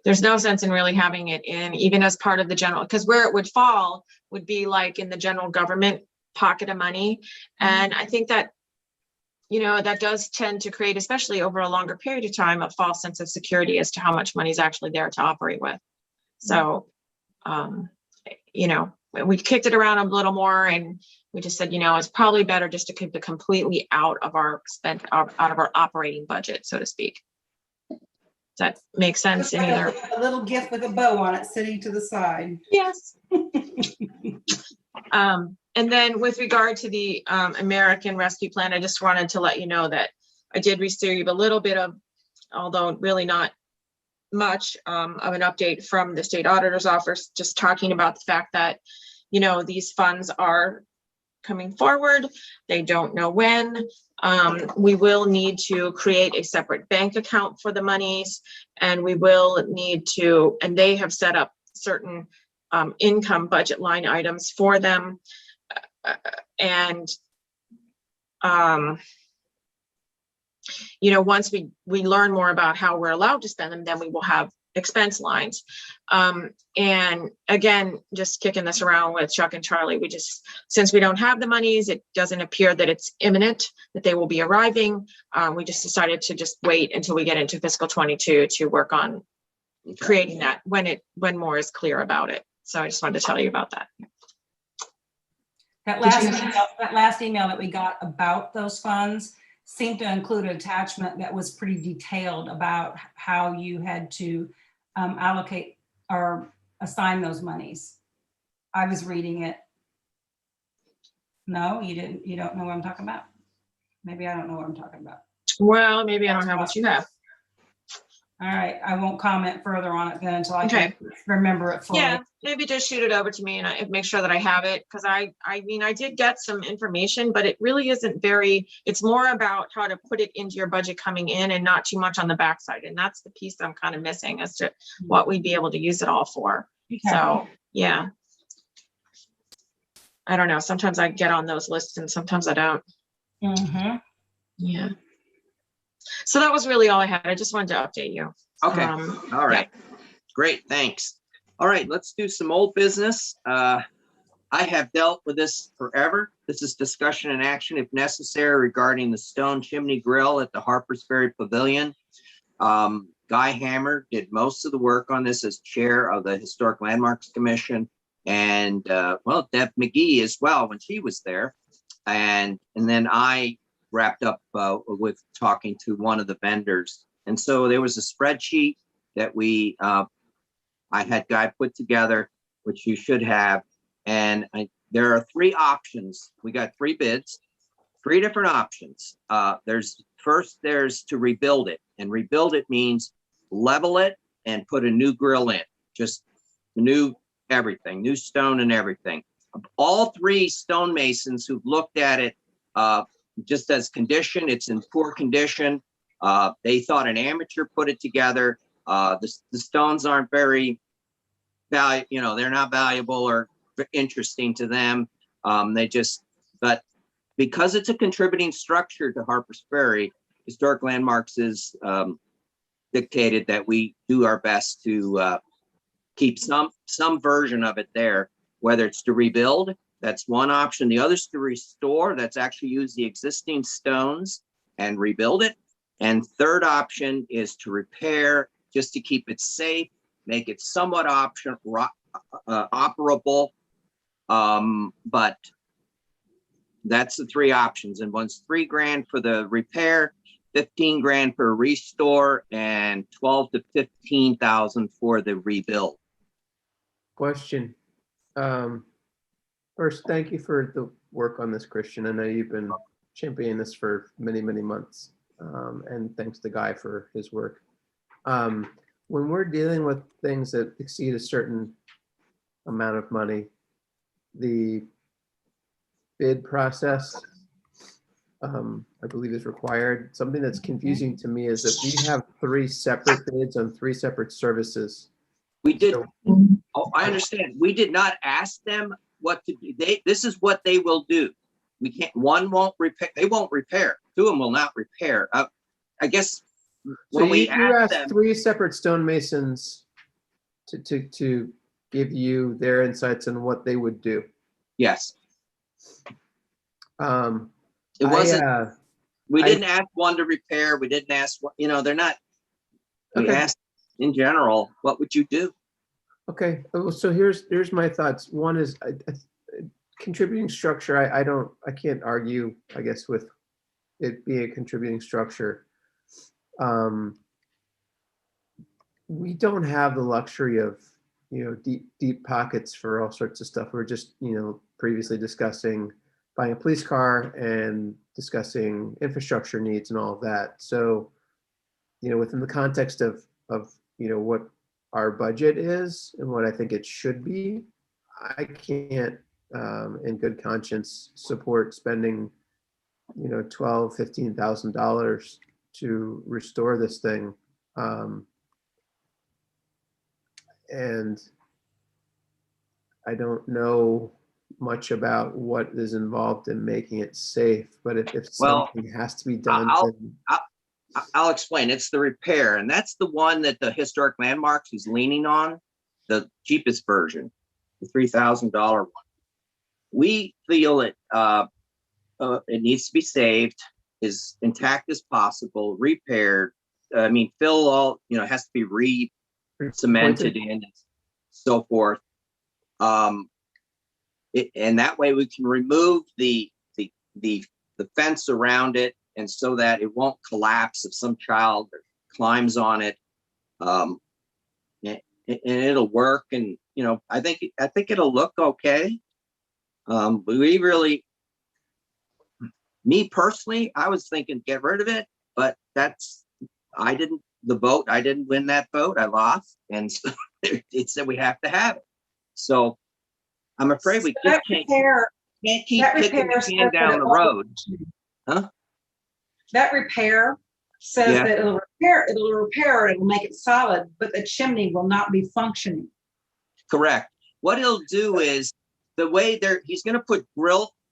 there's no sense in really having it in, even as part of the general, because where it would fall would be like in the general government pocket of money. And I think that, that does tend to create, especially over a longer period of time, a false sense of security as to how much money is actually there to operate with. So, we kicked it around a little more, and we just said, it's probably better just to keep it completely out of our operating budget, so to speak. Does that make sense? Looks like a little gift with a bow on it sitting to the side. Yes. And then with regard to the American Rescue Plan, I just wanted to let you know that I did receive a little bit of, although really not much, of an update from the state auditor's office, just talking about the fact that, these funds are coming forward. They don't know when. We will need to create a separate bank account for the monies, and we will need to, and they have set up certain income budget line items for them. And once we learn more about how we're allowed to spend them, then we will have expense lines. And again, just kicking this around with Chuck and Charlie, since we don't have the monies, it doesn't appear that it's imminent, that they will be arriving. We just decided to just wait until we get into fiscal 22 to work on creating that when more is clear about it. So I just wanted to tell you about that. That last email that we got about those funds seemed to include an attachment that was pretty detailed about how you had to allocate or assign those monies. I was reading it. No, you didn't. You don't know what I'm talking about? Maybe I don't know what I'm talking about. Well, maybe I don't have what you have. All right, I won't comment further on it then until I Okay. can remember it fully. Yeah, maybe just shoot it over to me and I make sure that I have it, because I did get some information, but it really isn't it's more about how to put it into your budget coming in and not too much on the backside. And that's the piece that I'm kind of missing as to what we'd be able to use it all for. Okay. So, yeah. I don't know. Sometimes I get on those lists and sometimes I don't. Mm-hmm. Yeah. So that was really all I had. I just wanted to update you. Okay. All right. Great. Thanks. All right. Let's do some old business. I have dealt with this forever. This is discussion and action, if necessary, regarding the stone chimney grill at the Harpers Ferry Pavilion. Guy Hammer did most of the work on this as chair of the Historic Landmarks Commission. And Deb McGee as well when she was there. And then I wrapped up with talking to one of the vendors. And so there was a spreadsheet that I had Guy put together, which you should have. And there are three options. We got three bids, three different options. There's to rebuild it, and rebuild it means level it and put a new grill in, just new everything, new stone and everything. All three stonemasons who've looked at it, just as condition, it's in poor condition. They thought an amateur put it together. The stones aren't very valuable, they're not valuable or interesting to them. But because it's a contributing structure to Harpers Ferry, Historic Landmarks is dictated that we do our best to keep some version of it there, whether it's to rebuild. That's one option. The other is to restore. That's actually use the existing stones and rebuild it. And third option is to repair, just to keep it safe, make it somewhat operable. But that's the three options. And one's $3,000 for the repair, $15,000 for restore, and $12,000 to $15,000 for the rebuild. Question. First, thank you for the work on this, Christian. I know you've been championing this for many, many months. And thanks to Guy for his work. When we're dealing with things that exceed a certain amount of money, the bid process, I believe, is required. Something that's confusing to me is that we have three separate bids on three separate services. We did. Oh, I understand. We did not ask them what to do. This is what they will do. We can't. One won't repair. They won't repair. Two of them will not repair. I guess So when we you asked them, three separate stonemasons to give you their insights on what they would do. Yes, Um, it wasn't, we I- didn't ask one to repair. We didn't ask, they're not, we Okay. asked in general, what would you do? Okay, so here's my thoughts. One is contributing structure. I can't argue, I guess, with it being a contributing structure. We don't have the luxury of, deep pockets for all sorts of stuff. We're just, previously discussing buying a police car and discussing infrastructure needs and all of that. So, within the context of what our budget is and what I think it should be, I can't, in good conscience, support spending, $12,000-$15,000 to restore this thing. And I don't know much about what is involved in making it safe, but if Well, something has to be done, I'll- then I'll explain. It's the repair, and that's the one that the Historic Landmarks is leaning on, the cheapest version, the $3,000 one. We feel it needs to be saved, as intact as possible, repaired. Fill all, has to be re-cemented in and so forth. And that way we can remove the fence around it, and so that it won't collapse if some child climbs on it. And it'll work, and I think it'll look okay. But me personally, I was thinking get rid of it, but I didn't win that vote. I lost, and so it said we have to have it. So I'm afraid we just can't keep kicking the can down the road. Huh? That repair says Yeah. that it'll make it solid, but the chimney will not be functioning. Correct. What he'll do is the way he's going to put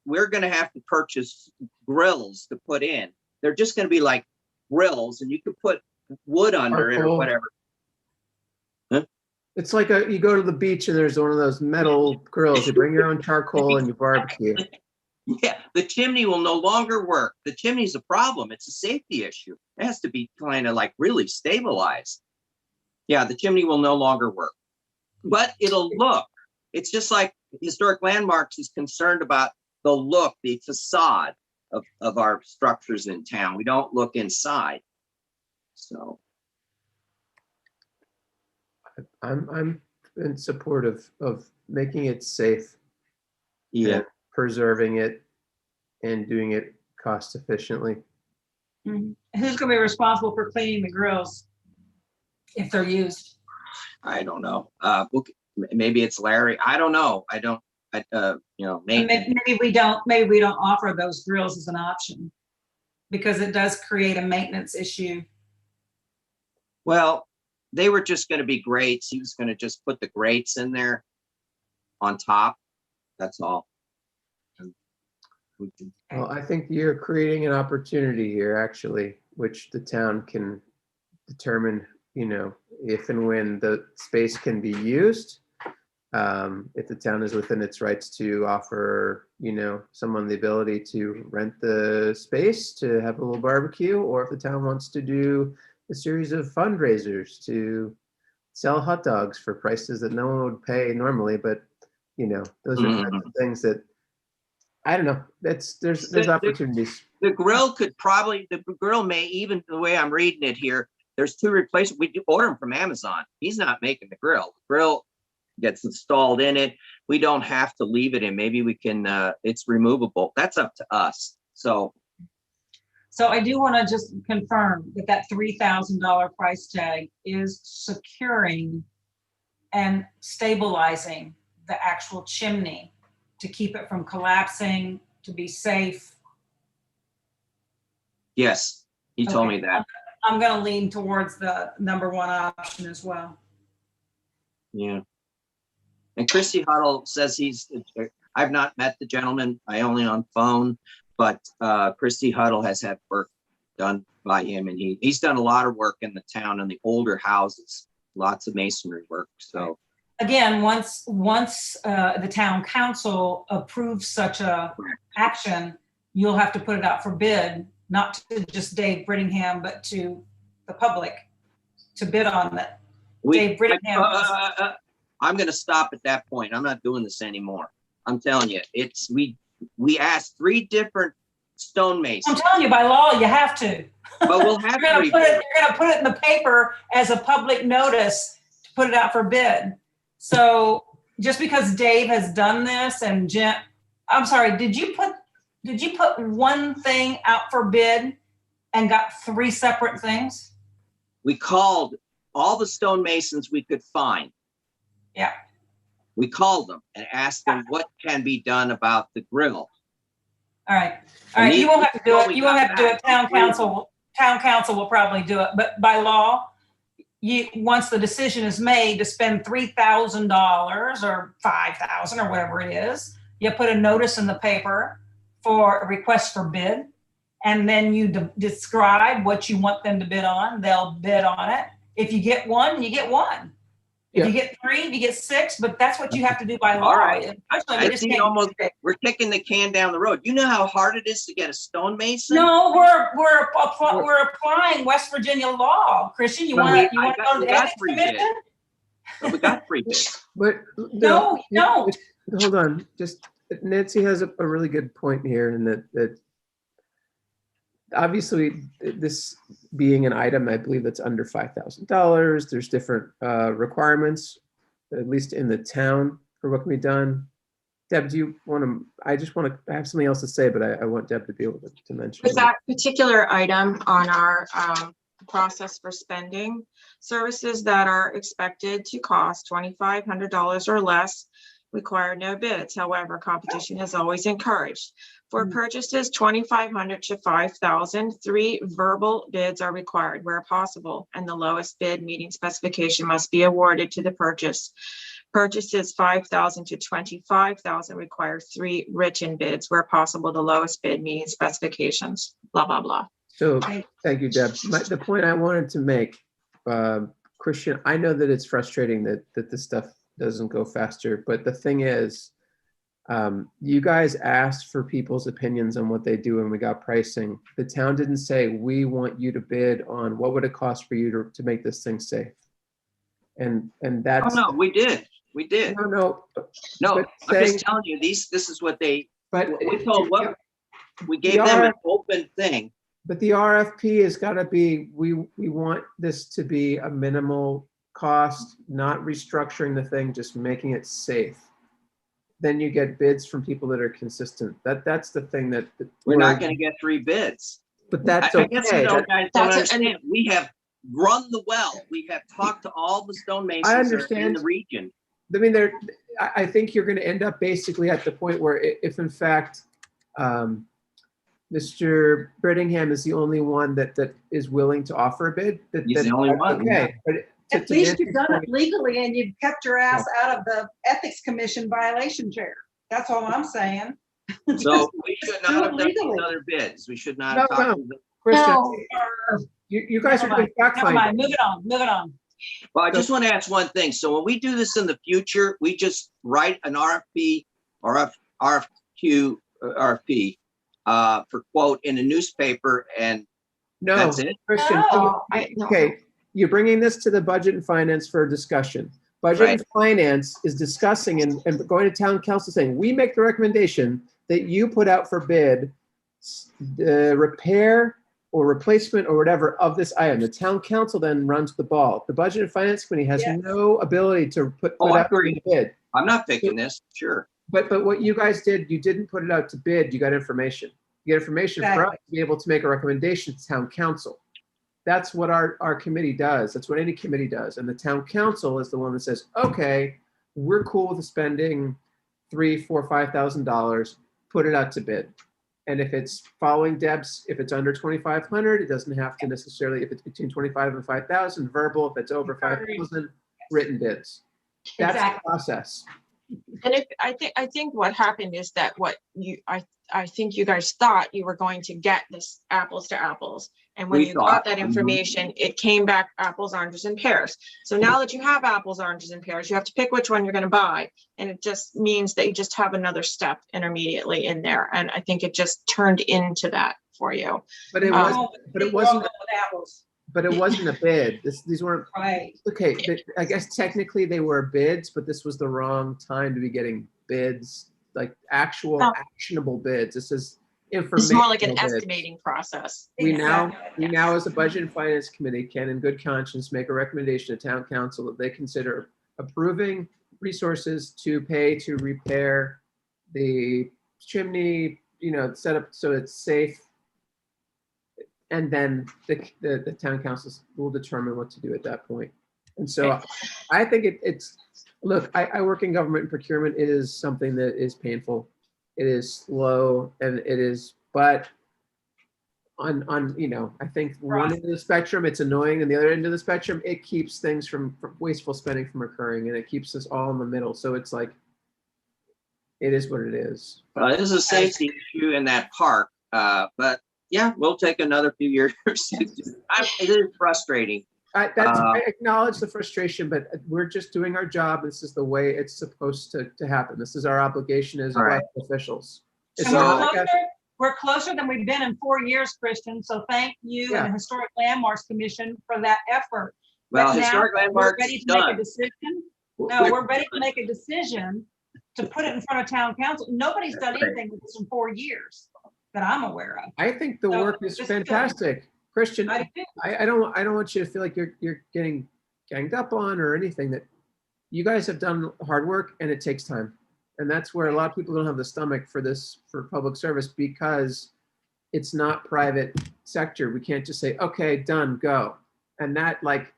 we're going to have to purchase grills to put in. They're just going to be like grills, and you can put wood under it or Charcoal. whatever. it's like you go to the beach and there's one of those metal grills. You bring your own charcoal and you barbecue. Yeah, the chimney will no longer work. The chimney's a problem. It's a safety issue. It has to be kind of like really stabilized. Yeah, the chimney will no longer work, but it'll look. It's just like Historic Landmarks is concerned about the look, the facade of our structures in town. We don't look inside. So I'm in support of making it safe, yeah, and preserving it, and doing it cost efficiently. Mhm. Who's gonna be responsible for cleaning the grills if they're used? I don't know. Maybe it's Larry. I don't know. And maybe. maybe we don't offer those grills as an option because it does create a maintenance issue. Well, they were just going to be grates. He was going to just put the grates in there on top. That's all. And we can- Well, I think you're creating an opportunity here, actually, which the town can determine, if and when the space can be used. If the town is within its rights to offer, someone the ability to rent the space to have a little barbecue, or if the town wants to do a series of fundraisers to sell hot dogs for prices that no one would pay normally, but those are kinds of things that I don't know. There's opportunities. The grill may, even the way I'm reading it here, there's two replacements. We do order them from Amazon. He's not making the grill. The grill gets installed in it. We don't have to leave it in. Maybe we can, it's removable. That's up to us. So I do want to just confirm that $3,000 price tag is securing and stabilizing the actual chimney to keep it from collapsing, to be safe. yes, he told me Okay. that. I'm going to lean towards the number one option as well. Yeah. And Christy Huddle says I've not met the gentleman, I only on phone, but Christy Huddle has had work done by him, and he's done a lot of work in the town on the older houses. lots of masonry work. So Again, once the town council approves such a action, you'll have to put it out for bid, not to just Dave Brittingham, but to the public to bid on it. Dave Brittingham. I'm going to stop at that point. I'm not doing this anymore. I'm telling you, we asked 3 different stonemasons. I'm telling you, by law, you have to. But we'll have You're 3 gonna put it in the paper as a public notice to put it out for bid. So just because Dave has done this and Jim, I'm sorry, did you put one thing out for bid and got 3 separate things? We called all the stonemasons we could find. Yeah. We called them and asked them what can be done about the grill. All right. All right. You won't have to do it. You won't have to do it. Town council will probably do it. But by law, once the decision is made to spend $3,000 or $5,000 or whatever it is, you put a notice in the paper for a request for bid. And then you describe what you want them to bid on. They'll bid on it. If you get one, you get one. If you get 3, you get 6, but that's what you have to do by law. All right. I see we're kicking the can down the road. You know how hard it is to get a stonemason? No, we're applying West Virginia law. Christian, you want to go to the ethics commission? But we got 3 bids. But No, no. Hold on. Just Nancy has a really good point here, in that obviously this being an item, I believe that's under $5,000. There's different requirements, at least in the town, for what can be done. Deb, do you want to? I just want to have something else to say, but I want Deb to be able to mention. With that particular item on our process for spending, services that are expected to cost $2,500 or less require no bids. However, competition is always encouraged. For purchases $2,500 to $5,000, 3 verbal bids are required where possible, and the lowest bid meeting specification must be awarded to the purchase. Purchases $5,000 to $25,000 require 3 written bids where possible, the lowest bid meeting specifications, blah, blah, blah. So thank you, Deb. The point I wanted to make, Christian, I know that it's frustrating that this stuff doesn't go faster, but the thing is, you guys asked for people's opinions on what they do and we got pricing. The town didn't say, we want you to bid on what would it cost for you to make this thing safe. And that's— Oh, no, we did. No, I'm just telling you, this is what they, we gave them an open thing. But the RFP has got to be, we want this to be a minimal cost, not restructuring the thing, just making it safe. Then you get bids from people that are consistent. That's the thing that we're not going to get 3 bids. But that's I okay. guess you guys don't understand. We have run the well. We have talked to all the stonemasons I understand. in the region. I mean, I think you're going to end up basically at the point where if in fact Mr. Brittingham is the only one that is willing to offer a bid, He's the only one. Okay. But at least you've done it legally and you've kept your ass out of the ethics commission violation chair. That's all I'm saying. So we should not have done these other bids. We should not have talked to them. Christian, you guys are doing fact Never mind. finding. Move it on. Well, I just want to ask one thing. So when we do this in the future, we just write an RFP or RFP for quote in a newspaper, and that's it. Christian, No, okay, you're bringing this to the budget and finance for discussion. Budget and finance is discussing and going to town council saying, we make the recommendation that you put out for bid the repair or replacement or whatever of this item. The town council then runs the ball. The budget and finance committee has no ability to put out the bid. I'm not picking this, sure. But what you guys did, you didn't put it out to bid, you got information. You get information for us to be able to make a recommendation to town council. That's what our committee does. That's what any committee does. And the town council is the one that says, okay, we're cool with spending $3,000, $4,000, $5,000, put it out to bid. And if it's following Deb's, if it's under 2,500, it doesn't have to necessarily, if it's between 25 and 5,000, verbal. If it's over 5,000, written bids. That's the process. And if, I think what happened is that I think you guys thought you were going to get this apples to apples. And when We you thought, got that mhm. information, it came back apples, oranges, and pears. So now that you have apples, oranges, and pears, you have to pick which one you're going to buy. And it just means that you just have another step intermediately in there. And I think it just turned into that for you. But it Um, wasn't, but it We're all wasn't, going with apples. but it wasn't a bid. These weren't, Right. okay, I guess technically they were bids, but this was the wrong time to be getting bids, like actual Oh. actionable bids. This is It's informational more like an bids. estimating process. We now, Exactly. we now as a Budget and Finance Committee can in good conscience make a recommendation to Town Council that they consider approving resources to pay to repair the chimney, set up so it's safe. And then the Town Council will determine what to do at that point. And so I think it's, look, I work in government and procurement. It is something that is painful. It is slow and it is, but on, I think one end of the spectrum, it's annoying, and the other end of the spectrum, it keeps things from wasteful spending from occurring, and it keeps us all in the middle. So it's like, it is what it is. This is a safety issue in that park, but yeah, we'll take another few years. It is frustrating. I acknowledge the frustration, but we're just doing our job. This is the way it's supposed to happen. This is our obligation as All right. elected officials. It's And not like we're closer than we've been in 4 years, Christian. So thank you Yeah. and the Historic Landmarks Commission for that effort. Well, But now historic we're landmarks ready is to make a done. decision. No, we're ready to make a decision to put it in front of Town Council. Nobody's done Right. anything with this in 4 years that I'm aware of. I think the So, work is just fantastic. Christian, I do. I don't want you to feel like you're getting ganged up on or anything. That you guys have done hard work and it takes time. And that's where a lot of people don't have the stomach for public service, because it's not private sector. We can't just say, okay, done, go. And that, like,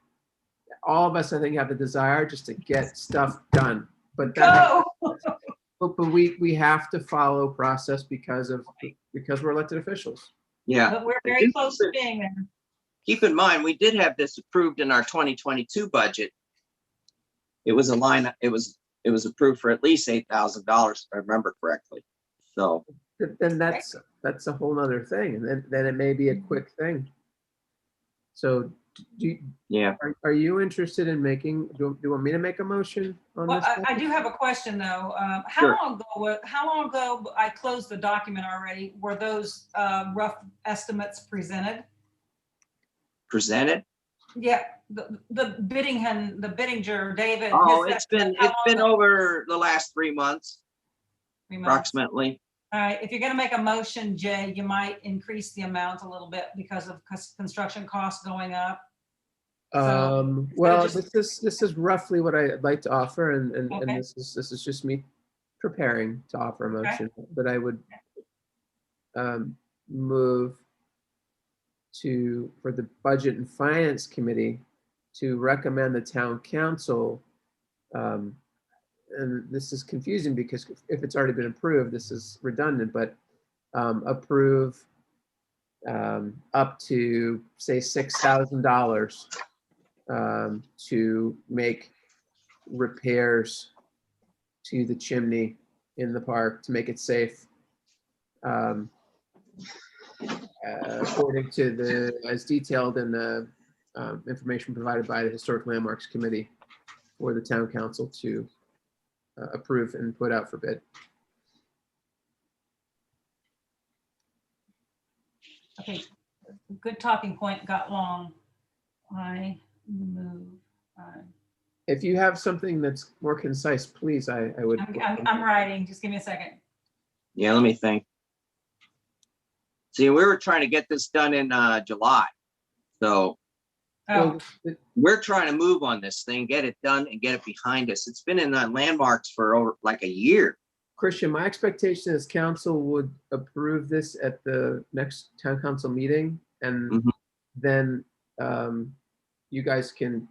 all of us, I think, have the desire just to get stuff done. But that, Go. but we have to follow process because we're elected officials. Yeah. But we're very close to being there. Keep in mind, we did have this approved in our 2022 budget. It was a line, it was approved for at least $8,000, if I remember correctly. So, Then that's a whole nother thing. And then it may be a quick thing. So yeah. are you interested in do you want me to make a motion on Well, this? I do have a question though. Sure. How long ago, I closed the document already, were those rough estimates presented? Presented? Yeah, the Bittinger, David. Oh, his it's been estimate, how long over the last 3 months, 3 months? approximately. All right, if you're gonna make a motion, Jay, you might increase the amount a little bit because of construction costs going up. Well, just- this is roughly what I'd like to offer, and Okay. this is just me preparing to offer a Okay. motion, but I would move for the Budget and Finance Committee to recommend the Town Council, and this is confusing because if it's already been approved, this is redundant, but approve up to, say, $6,000 to make repairs to the chimney in the park to make it safe. According to as detailed in the information provided by the Historic Landmarks Committee for the Town Council to approve and put out for bid. Okay, good talking point, got long. I move, If you have something that's more concise, please, I would. I'm writing, just give me a second. Yeah, let me think. See, we were trying to get this done in July. So Oh, we're trying to move on this thing, get it done and get it behind us. It's been in the landmarks for over like a year. Christian, my expectation is council would approve this at the next town council meeting, and Mhm. then you guys can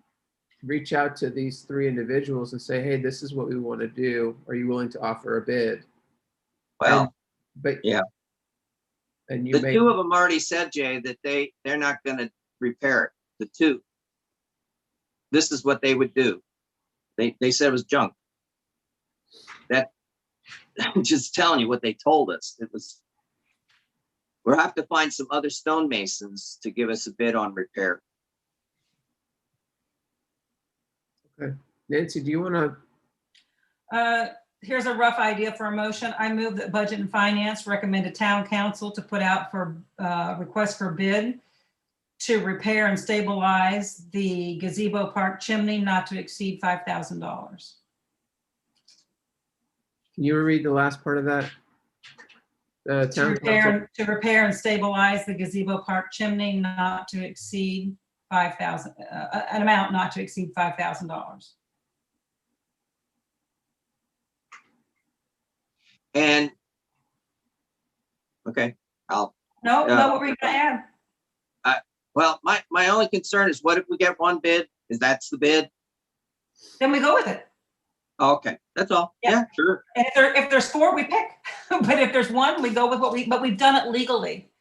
reach out to these 3 individuals and say, hey, this is what we want to do. Are you willing to offer a bid? Well, But yeah. And you the make 2 of them already said, Jay, that they're not going to repair it. The 2. This is what they would do. They said it was junk. that, I'm just telling you what they told us. It was, we'll have to find some other stonemasons to give us a bid on repair. Okay. Nancy, do you want to, Here's a rough idea for a motion. I move that Budget and Finance recommend to Town Council to put out for request for bid to repair and stabilize the gazebo park chimney not to exceed $5,000. can you read the last part of that? To Town council, repair and stabilize the gazebo park chimney not to exceed 5,000, an amount not to exceed $5,000. And, okay, No, what were you gonna add? well, my only concern is what if we get one bid? Is that's the bid? Then we go with it. Okay, that's all. Yeah. Yeah, sure. And if there's four, we pick. But if there's one, we go with but we've done it legally.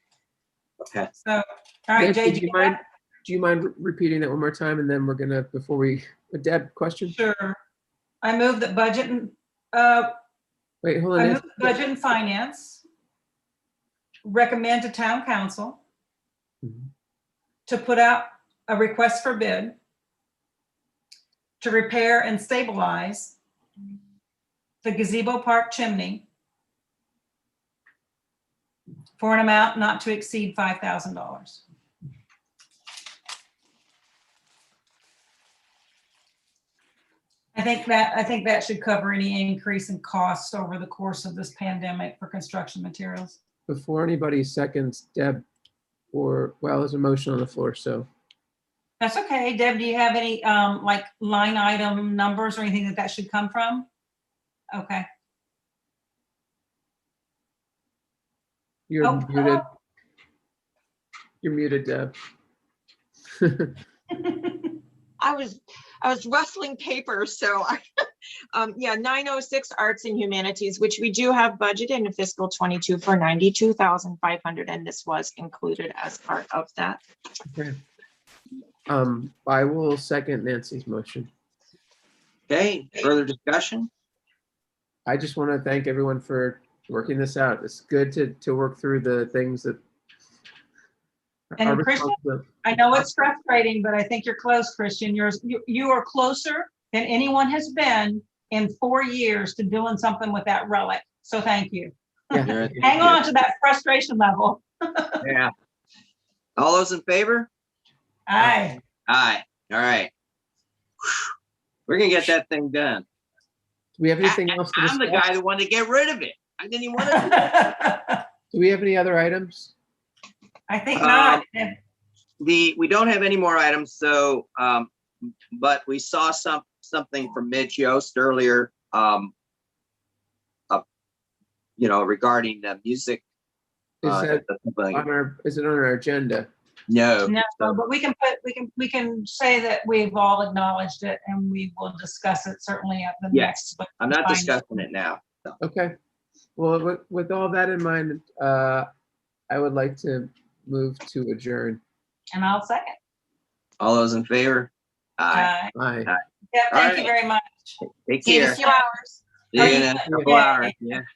Okay. So, all right, Nancy, Jay, do you mind repeating that one more time? And then we're gonna, before we, Deb, question? Sure. I move that Wait, hold on. I move Nancy. that Budget and Finance recommend to Town Council Mhm. to put out a request for bid to repair and stabilize the gazebo park chimney for an amount not to exceed $5,000. I think that should cover any increase in costs over the course of this pandemic for construction materials. Before anybody seconds, Deb, well, there's a motion on the floor, so. That's okay. Deb, do you have any like line item numbers or anything that should come from? Okay. You're Oh, muted. You're muted, Deb. I was rustling papers, so yeah, 906 Arts and Humanities, which we do have budgeted in fiscal 22 for 92,500, and this was included as part of that. Okay. I will second Nancy's motion. Okay, further discussion? I just want to thank everyone for working this out. It's good to work through the things that And are Christian, responsible. I know it's frustrating, but I think you're close, Christian. You are closer than anyone has been in 4 years to doing something with that relic. So thank you. Yeah. Hang on to that frustration level. Yeah. All those in favor? Aye. Aye. All right. We're gonna get that thing done. Do we have anything else to I'm the discuss? guy that wanted to get rid of it. I didn't even want to. Do we have any other items? I think not. We don't have any more items, so but we saw something from Mitch Yost earlier, regarding the music. Is that something. is it on our agenda? No. No, but we can say that we've all acknowledged it and we will discuss it certainly at the Yes, next. I'm not Finance. discussing it now. So. Okay. Well, with all that in mind, I would like to move to adjourn. And I'll second. All those in favor? Aye. Aye. Yeah, thank All you right. very much. Take See you in care. a few hours. See you in a couple Yeah. hours. Yeah.